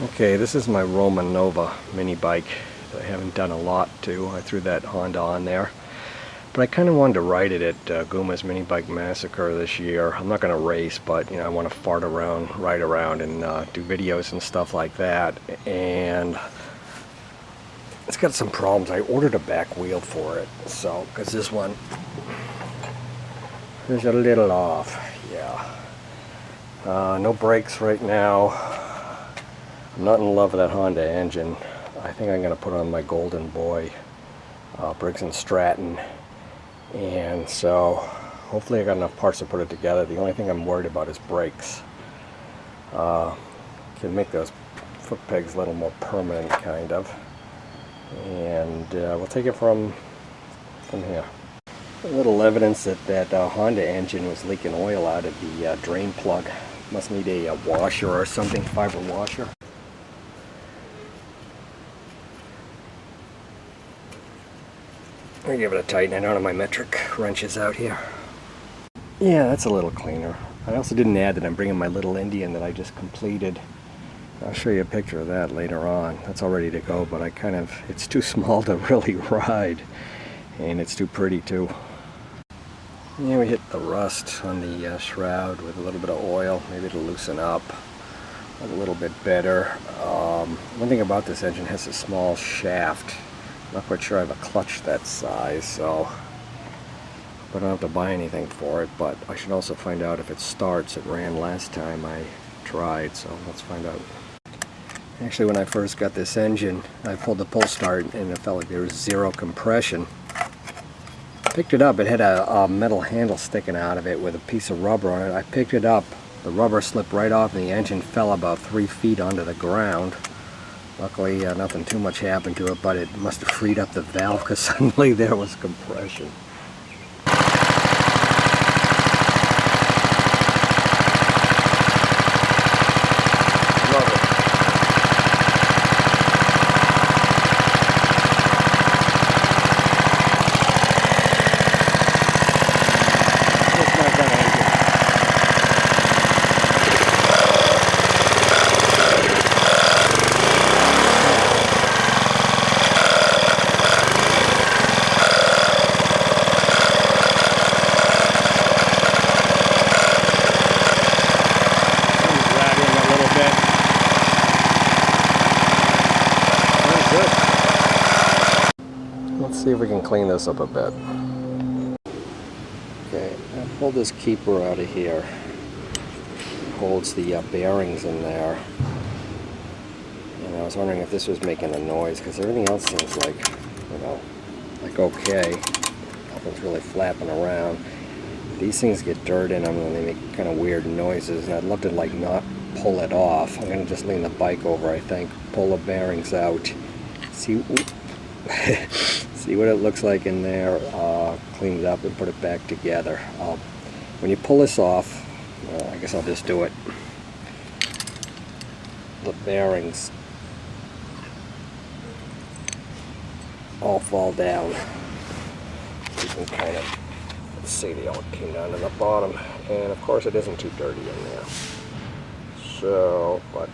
Okay, this is my Roma Nova mini bike that I haven't done a lot to. I threw that Honda on there. But I kind of wanted to ride it at Guma's Mini Bike Massacre this year. I'm not going to race, but I want to fart around, ride around, and do videos and stuff like that. And it's got some problems. I ordered a back wheel for it, so because this one is a little off. Yeah. No brakes right now. I'm not in love with that Honda engine. I think I'm going to put on my Golden Boy Briggs & Stratton, and so hopefully I got enough parts to put it together. The only thing I'm worried about is brakes. Can make those foot pegs a little more permanent, kind of, and we'll take it from here. A little evidence that that Honda engine was leaking oil out of the drain plug. Must need a washer or something, fiber washer. I'll give it a tighten. I don't have my metric wrenches out here. Yeah, that's a little cleaner. I also didn't add that I'm bringing my little Indian that I just completed. I'll show you a picture of that later on. That's all ready to go, but it's too small to really ride, and it's too pretty too. Yeah, we hit the rust on the shroud with a little bit of oil. Maybe it'll loosen up a little bit better. One thing about this engine, it has a small shaft. I'm not quite sure I have a clutch that size, so I don't have to buy anything for it, but I should also find out if it starts. It ran last time I tried, so let's find out. Actually, when I first got this engine, I pulled the pull start and it felt like there was zero compression. Picked it up, it had a metal handle sticking out of it with a piece of rubber on it. I picked it up, the rubber slipped right off and the engine fell about 3 feet onto the ground. Luckily, nothing too much happened to it, but it must have freed up the valve because suddenly there was compression. Love it. It's not that engine. Let's see if we can clean this up a bit. Okay, I pulled this keeper out of here. It holds the bearings in there. And I was wondering if this was making a noise, because everything else seems like, like okay. Nothing's really flapping around. These things get dirt in them and they make kind of weird noises, and I'd love to not pull it off. I'm going to just lean the bike over, I think, pull the bearings out, see what it looks like in there, clean it up and put it back together. When you pull this off, I guess I'll just do it. The bearings all fall down. You can kind of see they all came down to the bottom, and of course it isn't too dirty in there. So, but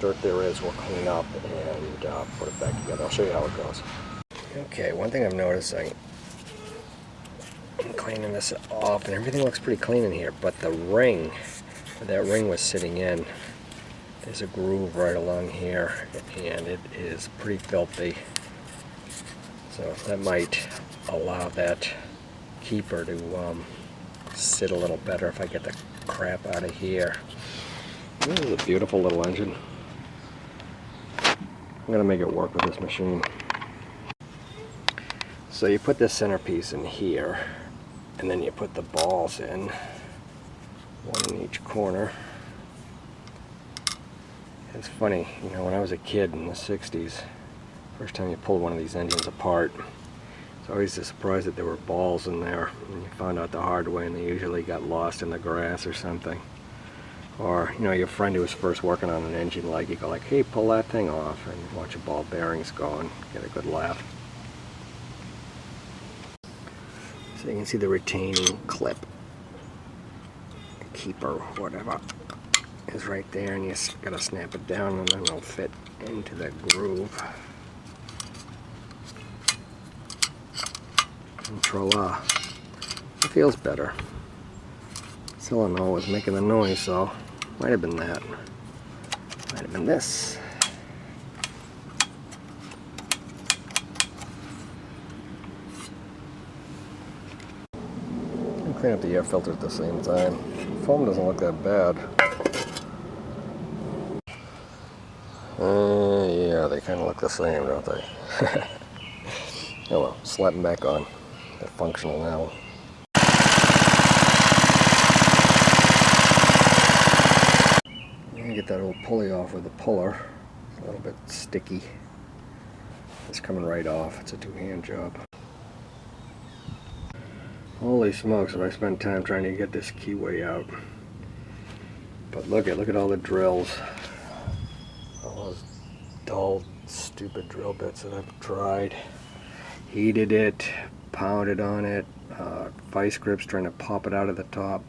dirt there is, we'll clean up and put it back together. I'll show you how it goes. Okay, one thing I'm noticing, I'm cleaning this off and everything looks pretty clean in here, but the ring, that ring was sitting in, there's a groove right along here and it is pretty filthy. So that might allow that keeper to sit a little better if I get the crap out of here. This is a beautiful little engine. I'm going to make it work with this machine. So you put this centerpiece in here, and then you put the balls in, one in each corner. It's funny, when I was a kid in the 60s, first time you pulled one of these engines apart, it's always a surprise that there were balls in there, and you found out the hard way, and they usually got lost in the grass or something. Or, your friend who was first working on an engine, you go like, hey, pull that thing off, and watch your ball bearings go and get a good laugh. So you can see the retaining clip, keeper, whatever. is right there, and you gotta snap it down and then it'll fit into the groove. Control It feels better. Still don't know what was making the noise, so might have been that. Might have been this. And clean up the air filter at the same time. The foam doesn't look that bad. Yeah, they kind of look the same, don't they? Oh well, slap them back on. They're functional now. Get that old pulley off with a puller. It's a little bit sticky. It's coming right off. It's a two-hand job. Holy smokes, have I spent time trying to get this keyway out. But look at all the drills. All those dull, stupid drill bits that I've tried. Heated it, pounded on it, vice grips trying to pop it out of the top.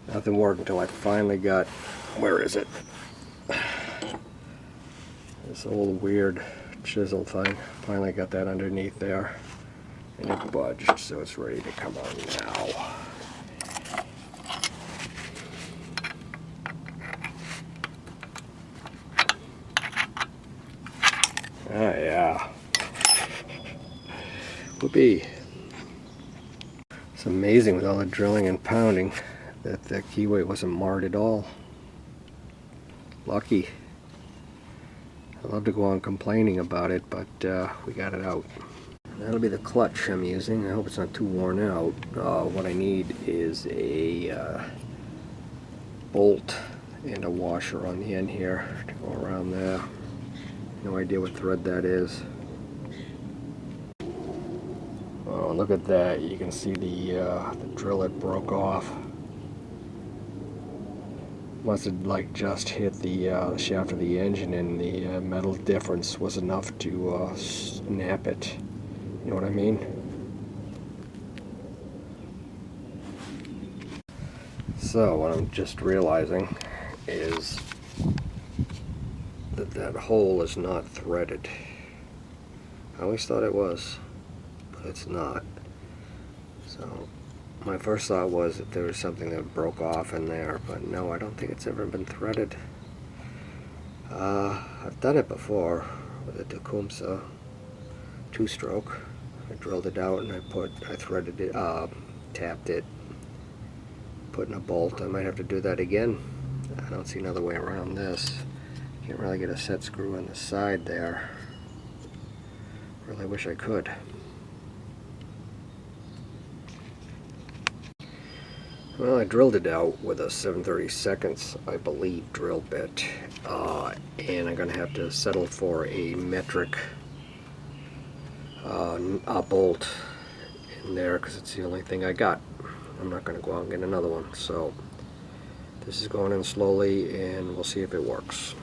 Nothing worked until I finally got, where is it? This old weird chisel thing. Finally got that underneath there. And it budged, so it's ready to come out now. Oh yeah. Whoopee. It's amazing with all the drilling and pounding that the keyway wasn't marred at all. Lucky. I'd love to go on complaining about it, but we got it out. That'll be the clutch I'm using. I hope it's not too worn out. What I need is a bolt and a washer on the end here to go around there. No idea what thread that is. Oh, look at that. You can see the drill it broke off. Must have like just hit the shaft of the engine, and the metal difference was enough to snap it. You know what I mean? So what I'm just realizing is that that hole is not threaded. I always thought it was, but it's not. So my first thought was that there was something that broke off in there, but no, I don't think it's ever been threaded. I've done it before with a Tecumseh two-stroke. I drilled it out and I threaded it, tapped it, put in a bolt. I might have to do that again. I don't see another way around this. Can't really get a set screw on the side there. Really wish I could. Well, I drilled it out with a 7/32, I believe, drill bit, and I'm going to have to settle for a metric bolt in there because it's the only thing I got. I'm not going to go out and get another one, so this is going in slowly and we'll see if it works.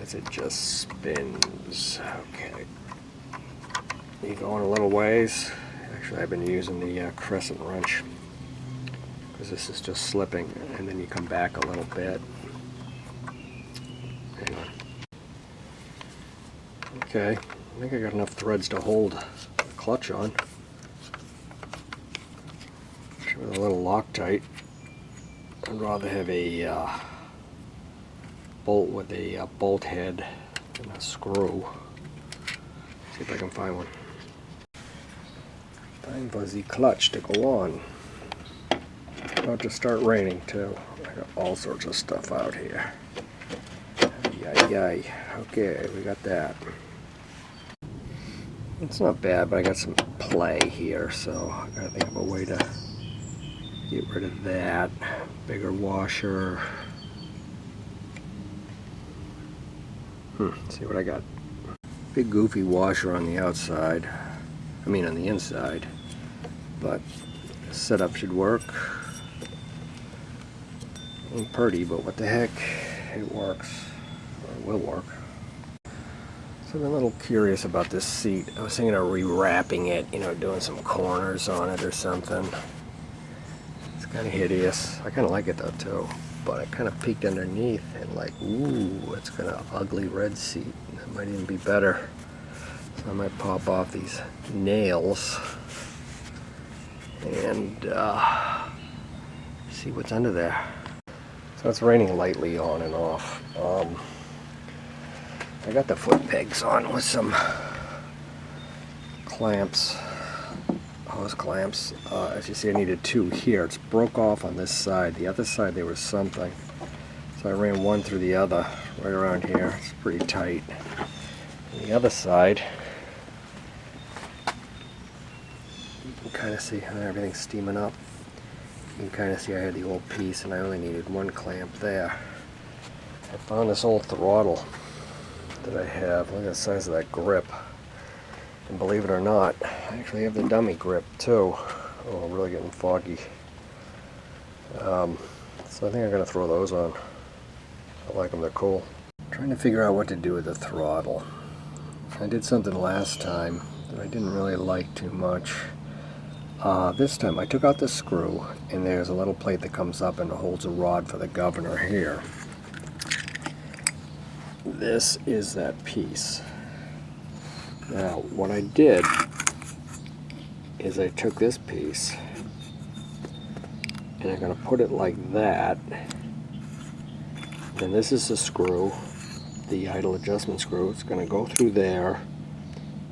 As it just spins. Okay. You going a little ways. Actually, I've been using the crescent wrench because this is just slipping, and then you come back a little bit. Hang on. Okay, I think I got enough threads to hold the clutch on. With a little Loctite. I'd rather have a bolt with a bolt head and a screw. See if I can find one. Time for the clutch to go on. About to start raining too. I got all sorts of stuff out here. Yay. Okay, we got that. It's not bad, but I got some play here, so I gotta think of a way to get rid of that. Bigger washer. See what I got. Big goofy washer on the outside. I mean on the inside. But the setup should work. Ain't pretty, but what the heck, it works. Or it will work. So I'm a little curious about this seat. I was thinking of rewrapping it, you know, doing some corners on it or something. It's kind of hideous. I kind of like it though too, but I kind of peeked underneath and like, ooh, it's got an ugly red seat. That might even be better. So I might pop off these nails and see what's under there. So it's raining lightly on and off. I got the foot pegs on with some clamps, hose clamps. As you see, I needed two here. It's broke off on this side. The other side there was something. So I ran one through the other right around here. It's pretty tight. And the other side, you can kind of see how everything's steaming up. You can kind of see I had the old piece and I only needed one clamp there. I found this old throttle that I have. Look at the size of that grip. And believe it or not, I actually have the dummy grip too. Oh, I'm really getting foggy. So I think I'm going to throw those on. I like them, they're cool. I'm trying to figure out what to do with the throttle. I did something last time that I didn't really like too much. This time I took out the screw and there's a little plate that comes up and holds a rod for the governor here. This is that piece. Now what I did is I took this piece and I'm going to put it like that. Then this is the screw, the idle adjustment screw. It's going to go through there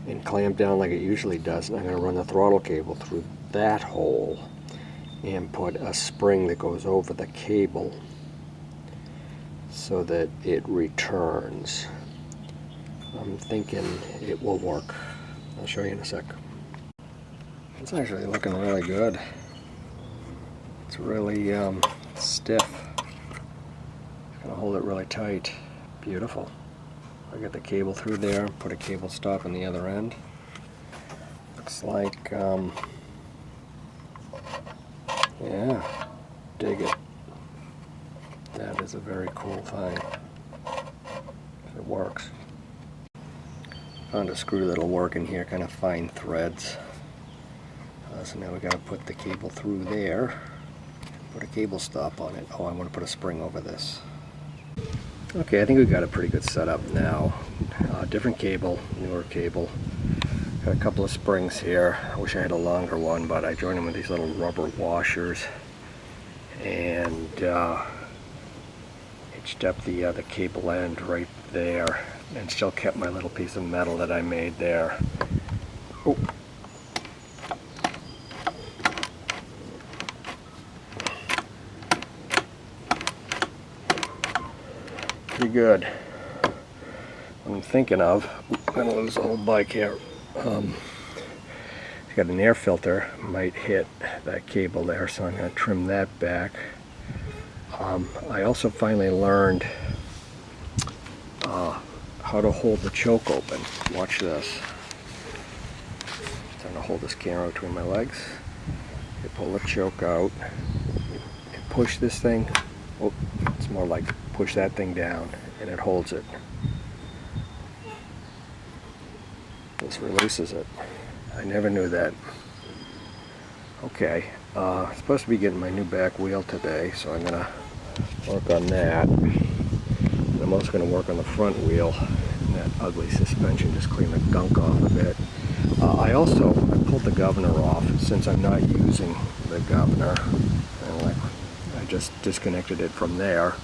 and clamp down like it usually does, and I'm going to run the throttle cable through that hole and put a spring that goes over the cable so that it returns. I'm thinking it will work. I'll show you in a sec. It's actually looking really good. It's really stiff. It's gonna hold it really tight. Beautiful. I got the cable through there, put a cable stop on the other end. Looks like, yeah, dig it. That is a very cool thing. It works. Found a screw that'll work in here, kind of fine threads. So now we got to put the cable through there. Put a cable stop on it. Oh, I want to put a spring over this. Okay, I think we've got a pretty good setup now. Different cable, newer cable. Got a couple of springs here. I wish I had a longer one, but I joined them with these little rubber washers. And hitched up the cable end right there, and still kept my little piece of metal that I made there. Oh. Pretty good. What I'm thinking of, I'm going to lose the whole bike here. It's got an air filter, might hit that cable there, so I'm going to trim that back. I also finally learned how to hold the choke open. Watch this. I'm trying to hold this camera between my legs. You pull the choke out and push this thing. Oh, it's more like push that thing down and it holds it. This releases it. I never knew that. Okay, I'm supposed to be getting my new back wheel today, so I'm gonna work on that. And I'm also gonna work on the front wheel and that ugly suspension, just clean the gunk off a bit. I pulled the governor off since I'm not using the governor. I just disconnected it from there.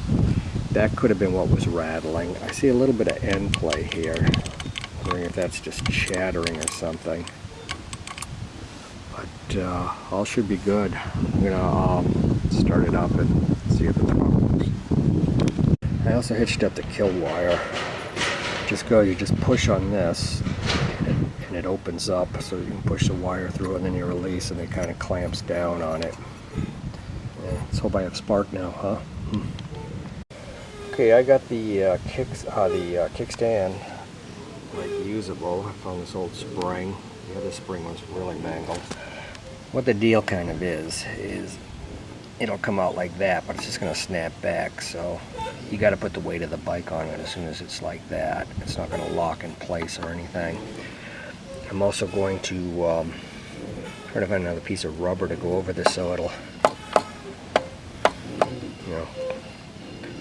That could have been what was rattling. I see a little bit of end play here. I'm wondering if that's just chattering or something. But all should be good. I'm gonna start it up and see if it works. I also hitched up the kill wire. You just push on this and it opens up, so you can push the wire through and then you release and it kind of clamps down on it. Yeah, let's hope I have spark now, huh? Okay, I got the kickstand like usable. I found this old spring. The other spring was really mangled. What the deal kind of is it'll come out like that, but it's just going to snap back. So you got to put the weight of the bike on it as soon as it's like that. It's not going to lock in place or anything. I'm also going to try to find another piece of rubber to go over this so it'll, you know,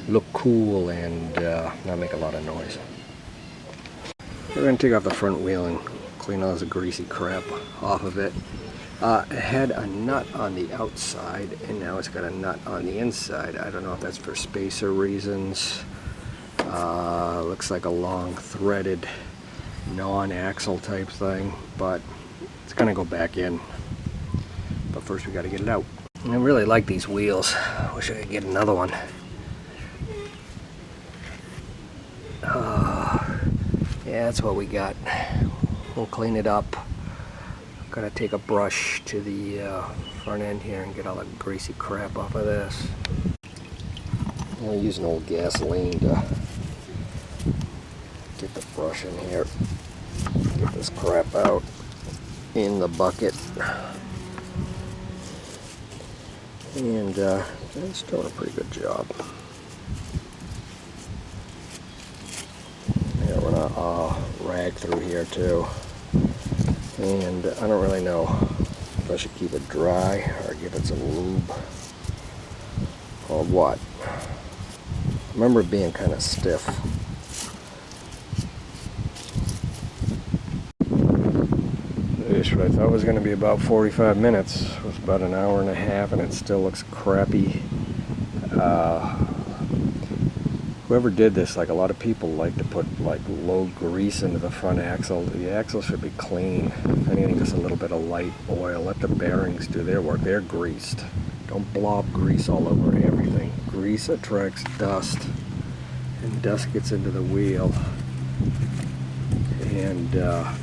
look cool and not make a lot of noise. We're going to take off the front wheel and clean all this greasy crap off of it. It had a nut on the outside and now it's got a nut on the inside. I don't know if that's for spacer reasons. Looks like a long threaded non-axle type thing, but it's going to go back in. But first we got to get it out. And I really like these wheels. Wish I could get another one. Yeah, that's what we got. We'll clean it up. Gotta take a brush to the front end here and get all the greasy crap off of this. I'll use an old gasoline to get the brush in here. Get this crap out in the bucket. And it's doing a pretty good job. Yeah, we're gonna rag through here too. And I don't really know if I should keep it dry or give it some lube or what. I remember it being kind of stiff. What I thought was going to be about 45 minutes. It was about an hour and a half and it still looks crappy. Whoever did this, like a lot of people like to put like load grease into the front axle. The axle should be clean. If anything, just a little bit of light oil. Let the bearings do their work. They're greased. Don't blob grease all over everything. Grease attracts dust and dust gets into the wheel. And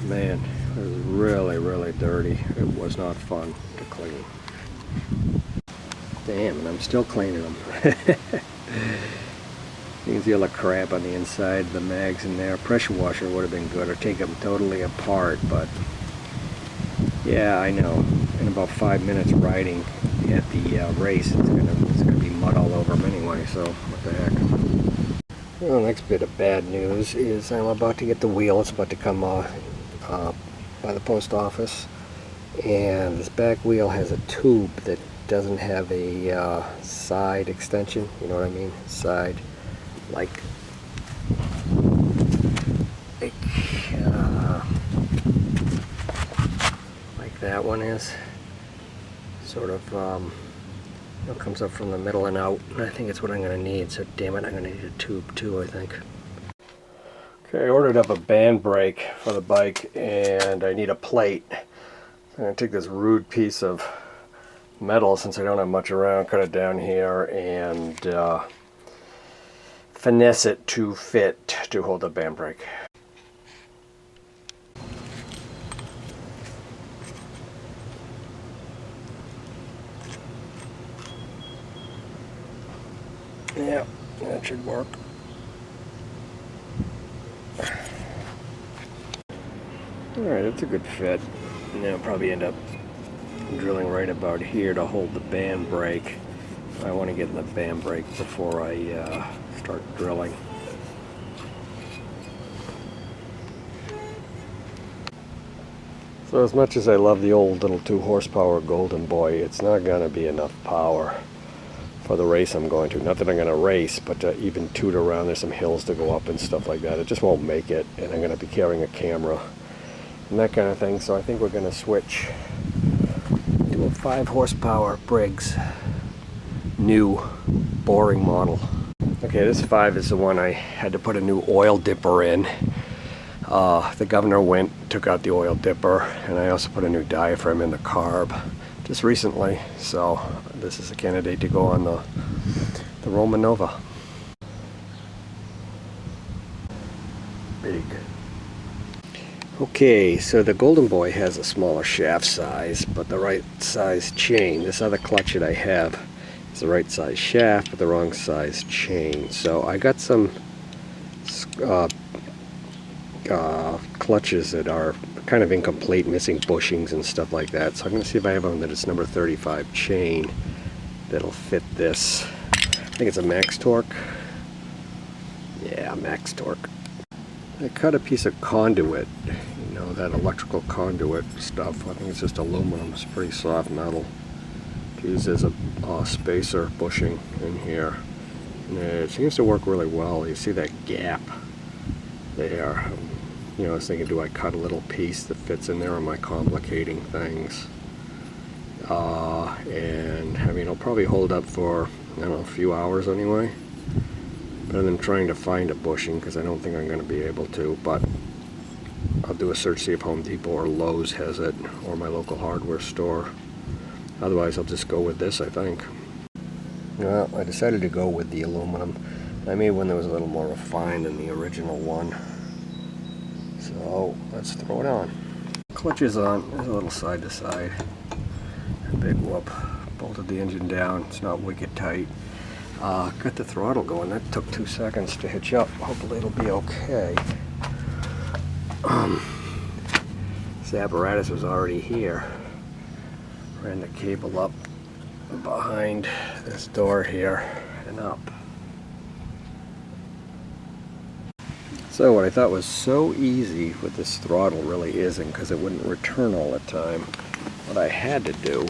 man, it was really, really dirty. It was not fun to clean. Damn, and I'm still cleaning them. You can see all the crap on the inside, the mags in there. Pressure washer would have been good, or take them totally apart, but yeah, I know. In about 5 minutes riding at the race, it's gonna be mud all over them anyway, so what the heck. Well, the next bit of bad news is I'm about to get the wheel. It's about to come by the post office, and this back wheel has a tube that doesn't have a side extension, you know what I mean? Side. Like that one is. Sort of, it comes up from the middle and out, and I think it's what I'm going to need, so damn it, I'm going to need a tube too, I think. Okay, I ordered up a band brake for the bike, and I need a plate. So I'm going to take this rude piece of metal, since I don't have much around, cut it down here, and finesse it to fit to hold the band brake. Yeah, that should work. Alright, that's a good fit. And I'll probably end up drilling right about here to hold the band brake. I want to get in the band brake before I start drilling. So as much as I love the old little 2 horsepower Golden Boy, it's not going to be enough power for the race I'm going to. Not that I'm going to race, but to even toot around. There's some hills to go up and stuff like that. It just won't make it, and I'm going to be carrying a camera and that kind of thing. So I think we're going to switch to a 5 horsepower Briggs new boring model. Okay, this 5 is the one I had to put a new oil dipper in. The governor took out the oil dipper, and I also put a new diaphragm in the carb just recently, so this is a candidate to go on the Roma Nova. Big. Okay, so the Golden Boy has a smaller shaft size, but the right size chain. This other clutch that I have is the right size shaft, but the wrong size chain. So I got some clutches that are kind of incomplete, missing bushings and stuff like that. So I'm going to see if I have one that is number 35 chain, that'll fit this. I think it's a max torque. Yeah, max torque. I cut a piece of conduit, you know, that electrical conduit stuff. I think it's just aluminum. It's pretty soft metal. Used as a spacer bushing in here. And it seems to work really well. You see that gap there. You know, I was thinking, do I cut a little piece that fits in there, or am I complicating things? And I mean, it'll probably hold up for, I don't know, a few hours anyway. Better than trying to find a bushing, because I don't think I'm going to be able to, but I'll do a search, see if Home Depot or Lowe's has it, or my local hardware store. Otherwise, I'll just go with this, I think. Well, I decided to go with the aluminum. I made one that was a little more refined than the original one. So, let's throw it on. Clutch is on. There's a little side to side. A big whoop. Bolted the engine down. It's not wicked tight. Got the throttle going. That took 2 seconds to hitch up. Hopefully it'll be okay. This apparatus was already here. Ran the cable up behind this door here and up. So what I thought was so easy with this throttle really isn't, because it wouldn't return all the time. What I had to do